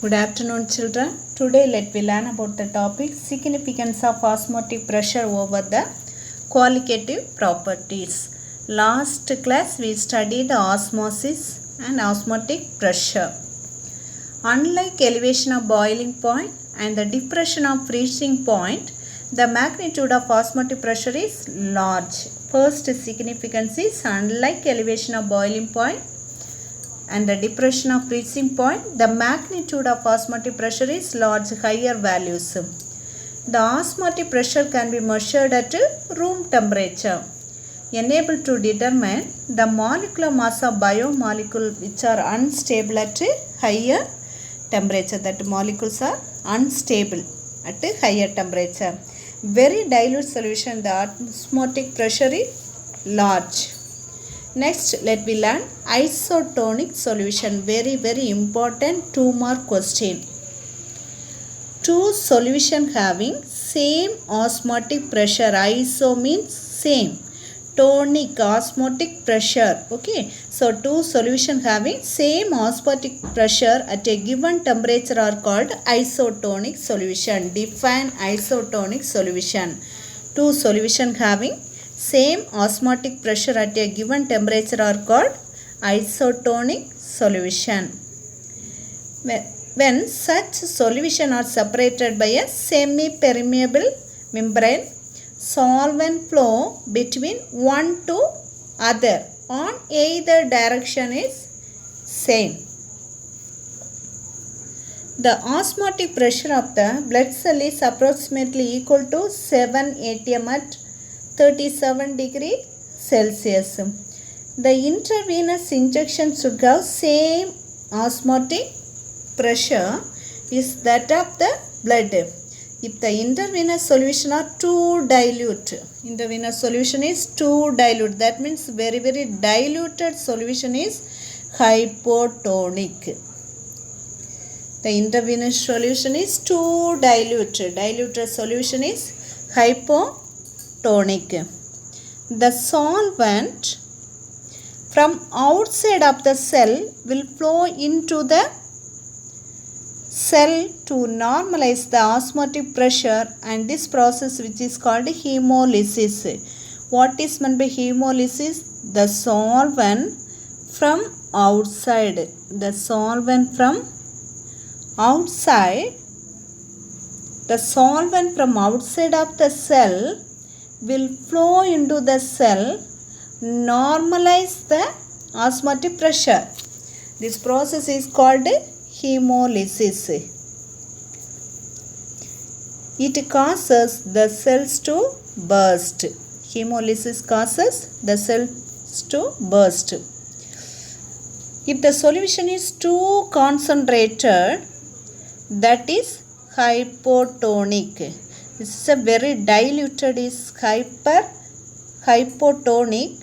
Good afternoon, children. Today let we learn about the topic significance of osmotic pressure over the qualitative properties. Last class we studied osmosis and osmotic pressure. Unlike elevation of boiling point and the depression of freezing point, the magnitude of osmotic pressure is large. First significance is unlike elevation of boiling point and the depression of freezing point, the magnitude of osmotic pressure is large, higher values. The osmotic pressure can be measured at room temperature, enabled to determine the molecular mass of biomolecules which are unstable at higher temperature. That molecules are unstable at higher temperature. Very dilute solution, the osmotic pressure is large. Next, let me learn isotonic solution. Very important 2-mark question. Two solution having same osmotic pressure. Iso means same. Tonic osmotic pressure. Okay. So two solution having same osmotic pressure at a given temperature are called isotonic solution. Define isotonic solution. Two solution having same osmotic pressure at a given temperature are called isotonic solution. When such solution are separated by a semi-permeable membrane, solvent flow between one to other on either direction is same. The osmotic pressure of the blood cell is approximately equal to 7 atm at 37 degrees Celsius. The intravenous injection should have same osmotic pressure is that of the blood. If the intravenous solution are too dilute, intravenous solution is too dilute, that means very diluted solution is hypotonic. The intravenous solution is too diluted, diluted solution is hypotonic. The solvent from outside of the cell will flow into the cell to normalize the osmotic pressure, and this process which is called hemolysis. What is meant by hemolysis? The solvent from outside. The solvent from outside. The solvent from outside of the cell will flow into the cell, normalize the osmotic pressure. This process is called hemolysis. It causes the cells to burst. Hemolysis causes the cells to burst. If the solution is too concentrated, that is hypotonic. This is a very diluted is hypotonic.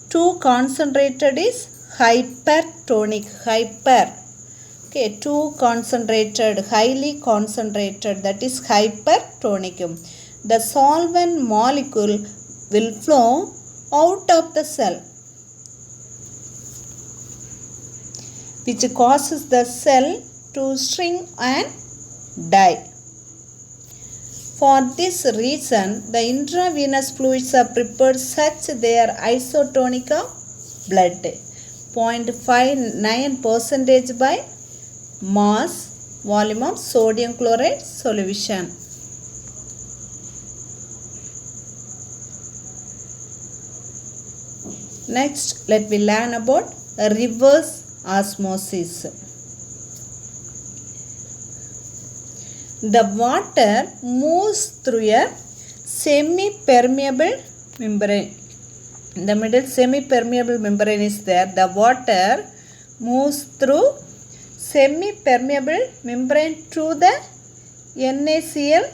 Too concentrated is hypertonic. Okay, too concentrated, highly concentrated, that is hypertonic. The solvent molecule will flow out of the cell, which causes the cell to shrink and die. For this reason, the intravenous fluids are prepared such they are isotonic of blood. 0.59% by mass volume of sodium chloride solution. Next, let me learn about reverse osmosis. The water moves through a semi-permeable membrane. In the middle semi-permeable membrane is there. The water moves through semi-permeable membrane to the NaCl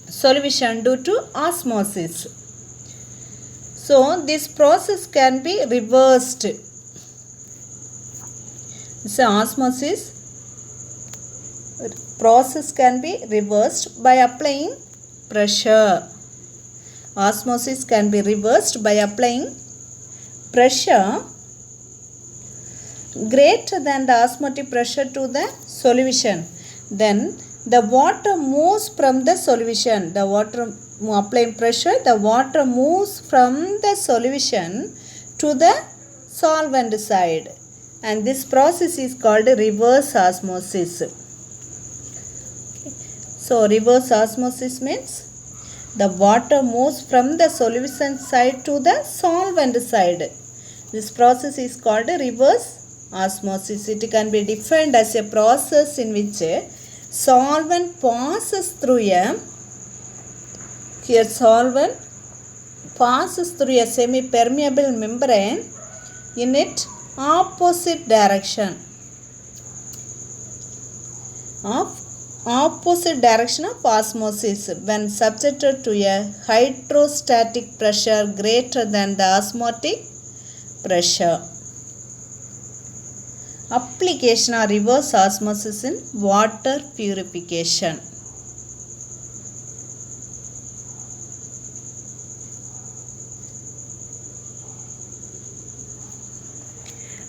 solution due to osmosis. So this process can be reversed. This osmosis process can be reversed by applying pressure. Osmosis can be reversed by applying pressure greater than the osmotic pressure to the solution, then the water moves from the solution. The water applying pressure, the water moves from the solution to the solvent side, and this process is called reverse osmosis. So reverse osmosis means the water moves from the solution side to the solvent side. This process is called reverse osmosis. It can be defined as a process in which a solvent passes through a semi-permeable membrane in its opposite direction of osmosis when subjected to a hydrostatic pressure greater than the osmotic pressure. Application of reverse osmosis in water purification.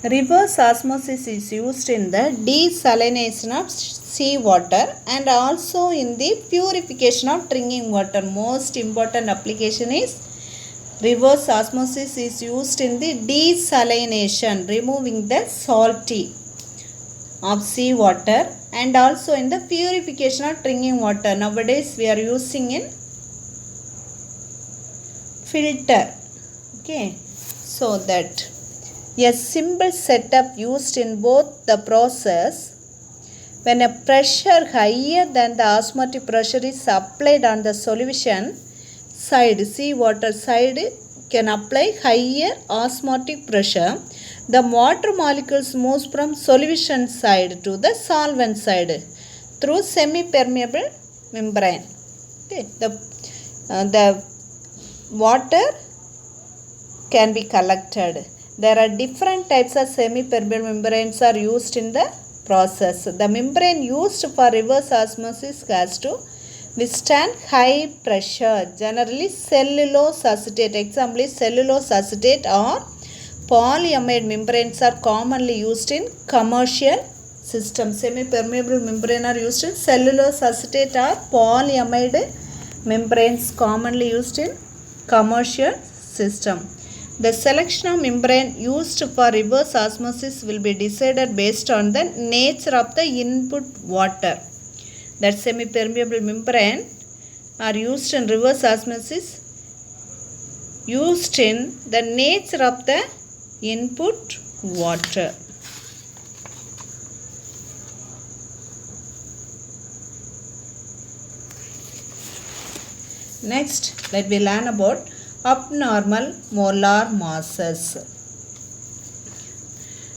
Reverse osmosis is used in the desalination of seawater and also in the purification of drinking water. Most important application is reverse osmosis is used in the desalination, removing the salty of seawater, and also in the purification of drinking water. Nowadays we are using in filter. Okay, so that a simple setup used in both the process. When a pressure higher than the osmotic pressure is applied on the solution side, seawater side can apply higher osmotic pressure, the water molecules moves from solution side to the solvent side through semi-permeable membrane. Okay, the water can be collected. There are different types of semi-permeable membranes are used in the process. The membrane used for reverse osmosis has to withstand high pressure. Generally cellulose acetate, example is cellulose acetate or polyamide membranes are commonly used in commercial systems. Semi-permeable membrane are used in cellulose acetate or polyamide membranes commonly used in commercial system. The selection of membrane used for reverse osmosis will be decided based on the nature of the input water. That semi-permeable membrane are used in reverse osmosis used in the nature of the input water. Next, let me learn about abnormal molar masses.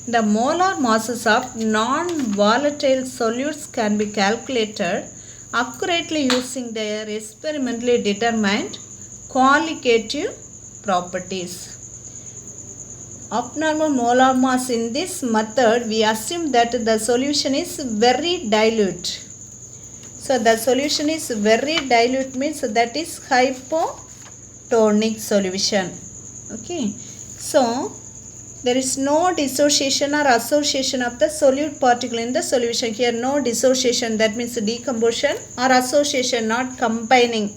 The molar masses of non-volatile solutes can be calculated accurately using their experimentally determined qualitative properties. Abnormal molar mass, in this method we assume that the solution is very dilute. So the solution is very dilute means that is hypotonic solution. Okay, so there is no dissociation or association of the solute particle in the solution. Here no dissociation, that means decomposition, or association, not combining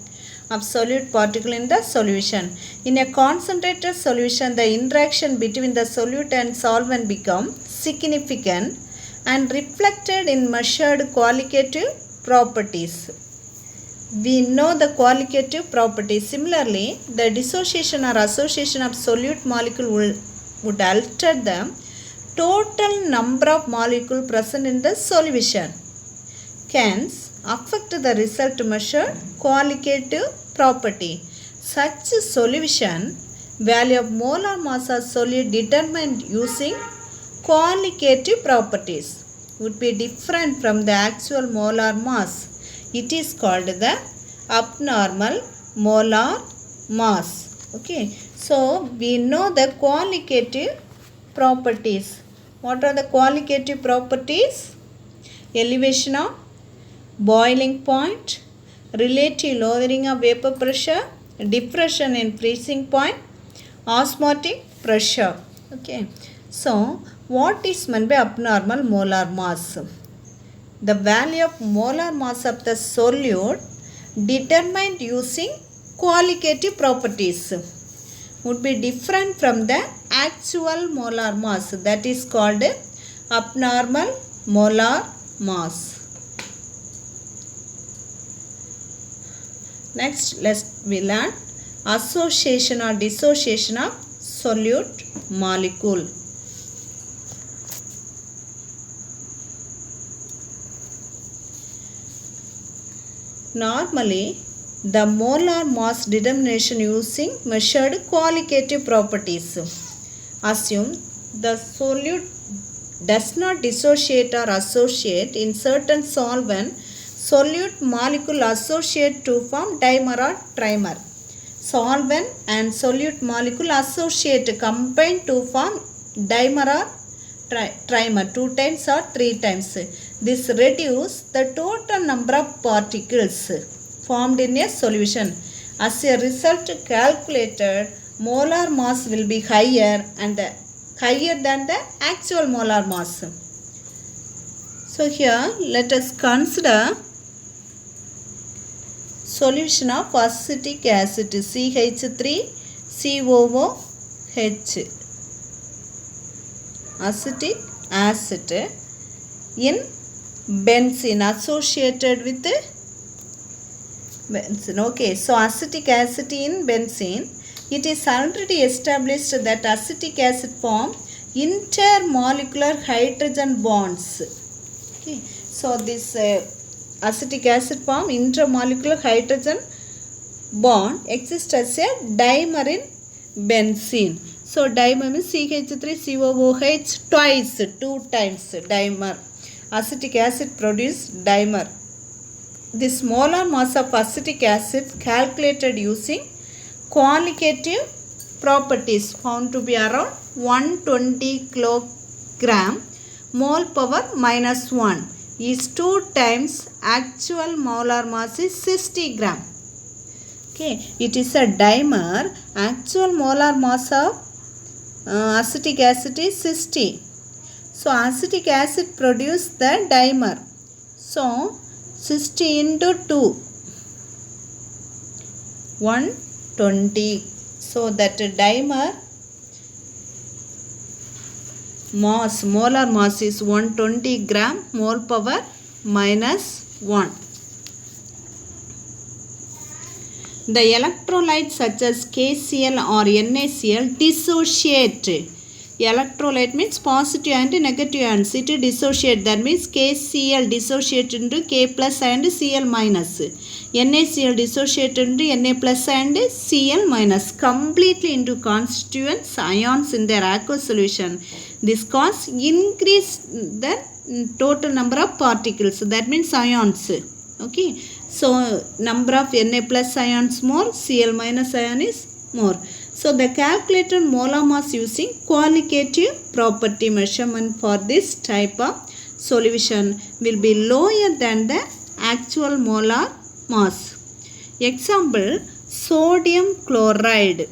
of solute particle in the solution. In a concentrated solution, the interaction between the solute and solvent become significant and reflected in measured qualitative properties. We know the qualitative properties. Similarly, the dissociation or association of solute molecule would alter the total number of molecules present in the solution, hence affect the result measured qualitative property. Such solution value of molar mass of solute determined using qualitative properties would be different from the actual molar mass. It is called the abnormal molar mass. Okay, so we know the qualitative properties. What are the qualitative properties? Elevation of boiling point, relative lowering of vapor pressure, depression in freezing point, osmotic pressure. Okay, so What is meant by abnormal molar mass? The value of molar mass of the solute determined using qualitative properties would be different from the actual molar mass, that is called abnormal molar mass. Next, we learn association or dissociation of solute molecule. Normally, the molar mass determination using measured qualitative properties assume the solute does not dissociate or associate in certain solvent. Solute molecule associate to form dimer or trimer. Solvent and solute molecule associate combine to form dimer or trimer 2 times or 3 times. This reduces the total number of particles formed in a solution. As a result, calculated molar mass will be higher than the actual molar mass. So here let us consider solution of acetic acid CH3COOH. Acetic acid in benzene associated with benzene. Okay, so acetic acid in benzene, it is already established that acetic acid form intermolecular hydrogen bonds. Okay, so this acetic acid form intermolecular hydrogen bond exists as a dimer in benzene. So dimer means CH3COOH twice, 2 times dimer. Acetic acid produce dimer. This molar mass of acetic acid calculated using qualitative properties found to be around 120 kilogram mole power minus 1 is 2 times actual molar mass is 60 gram. Okay, it is a dimer. Actual molar mass of acetic acid is 60. So acetic acid produce the dimer. So 60 into 2, 120. So that dimer mass, molar mass is 120 gram mole power minus 1. The electrolytes such as KCl or NaCl dissociate. Electrolyte means positive and negative ions. It dissociate. That means KCl dissociate into K plus and Cl minus. NaCl dissociate into Na plus and Cl minus. Completely into constituents ions in their aqueous solution. This cause increase the total number of particles. That means ions. Okay. So number of Na plus ions more, Cl minus ion is more. So the calculated molar mass using qualitative property measurement for this type of solution will be lower than the actual molar mass. Example, sodium chloride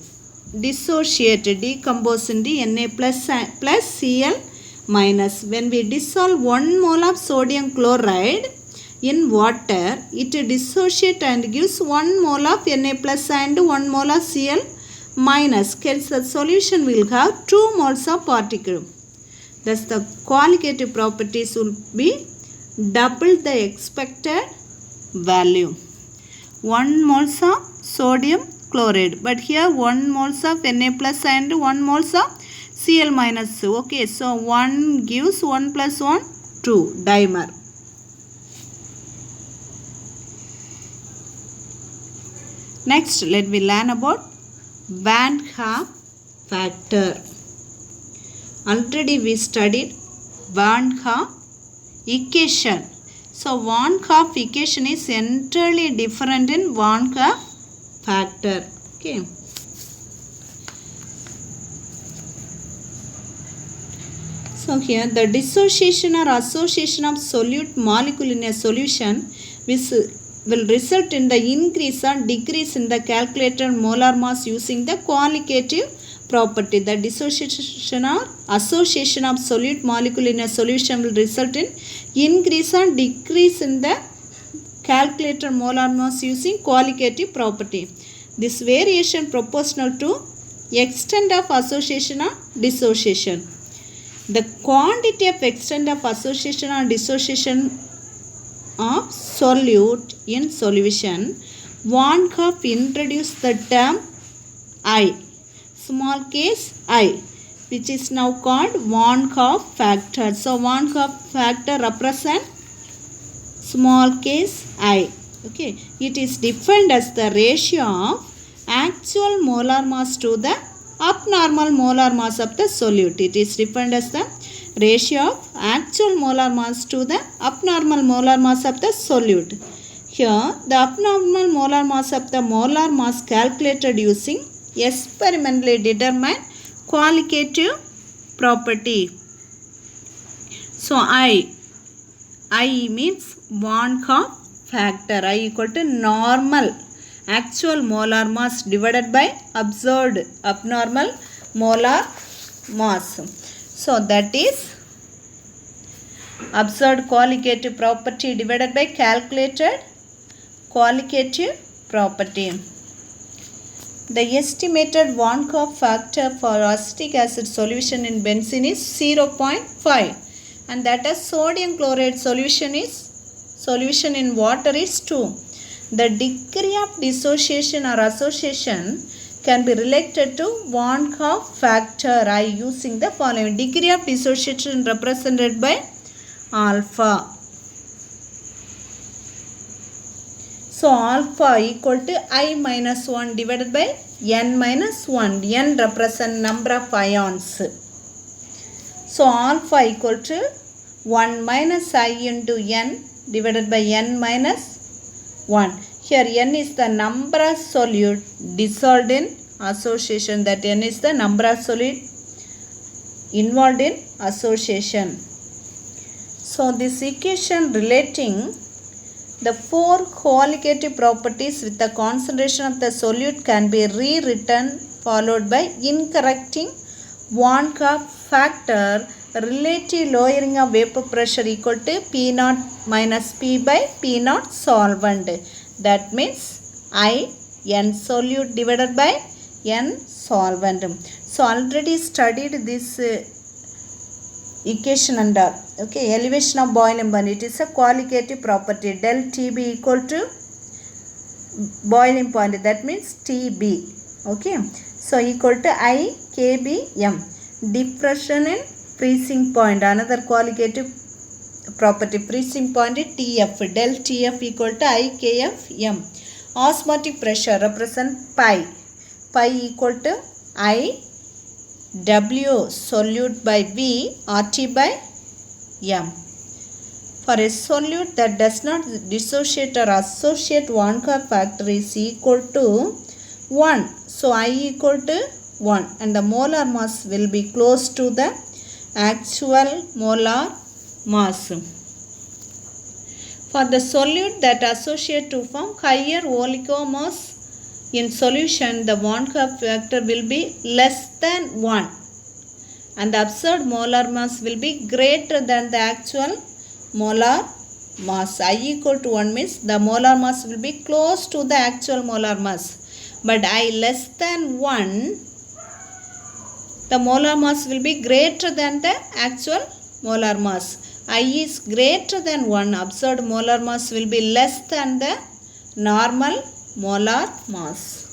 decompose into Na plus Cl minus. When we dissolve 1 mole of sodium chloride in water, it dissociates and gives 1 mole of Na plus and 1 mole of Cl minus. Hence the solution will have 2 moles of particle. Thus the qualitative properties will be double the expected value. 1 moles of sodium chloride, but here 1 moles of Na plus and 1 moles of Cl minus. Okay, so 1 gives 1 plus 1, 2 dimer. Next, let me learn about Van 't Hoff factor. Already we studied Van 't Hoff equation. So Van 't Hoff equation is entirely different in Van 't Hoff factor. Okay. So here the dissociation or association of solute molecule in a solution will result in the increase or decrease in the calculated molar mass using the qualitative property. The dissociation or association of solute molecule in a solution will result in increase or decrease in the calculated molar mass using qualitative property. This variation proportional to extent of association or dissociation. The quantity of extent of association or dissociation of solute in solution. Van Hoff introduced the term I, small case I, which is now called Van Hoff factor. So Van Hoff factor represents small case I. Okay, it is defined as the ratio of actual molar mass to the abnormal molar mass of the solute. It is defined as the ratio of actual molar mass to the abnormal molar mass of the solute. Here, the abnormal molar mass of the molar mass calculated using experimentally determined qualitative property. So, I means Van Hoff factor. I equal to normal actual molar mass divided by observed abnormal molar mass. So that is observed qualitative property divided by calculated qualitative property. The estimated Van Hoff factor for acetic acid solution in benzene is 0.5, and that is sodium chloride solution in water is 2. The degree of dissociation or association can be related to Van Hoff factor I using the following. Degree of dissociation represented by alpha. So alpha equal to I minus 1 divided by n minus 1. N represent number of ions. So alpha equal to 1 minus I into n divided by n minus 1. Here n is the number of solute dissolved in association. That n is the number of solute involved in association. So this equation relating the 4 qualitative properties with the concentration of the solute can be rewritten followed by incorrecting Van Hoff factor. Relative lowering of vapor pressure equal to P naught minus P by P naught solvent. That means I n solute divided by n solvent. So already studied this equation under elevation of boiling point. It is a qualitative property. Del Tb equal to boiling point. That means Tb. Okay. So equal to I Kbm. Depression in freezing point. Another qualitative property. Freezing point is Tf. Del Tf equal to I Kfm. Osmotic pressure represent pi. Pi equal to I W solute by V RT by M. For a solute that does not dissociate or associate Van Hoff factor is equal to 1. So I equal to 1 and the molar mass will be close to the actual molar mass. For the solute that associate to form higher oligomass in solution, the Van Hoff factor will be less than 1 and the observed molar mass will be greater than the actual molar mass. I equal to 1 means the molar mass will be close to the actual molar mass. But I less than 1, the molar mass will be greater than the actual molar mass. I is greater than 1, observed molar mass will be less than the normal molar mass.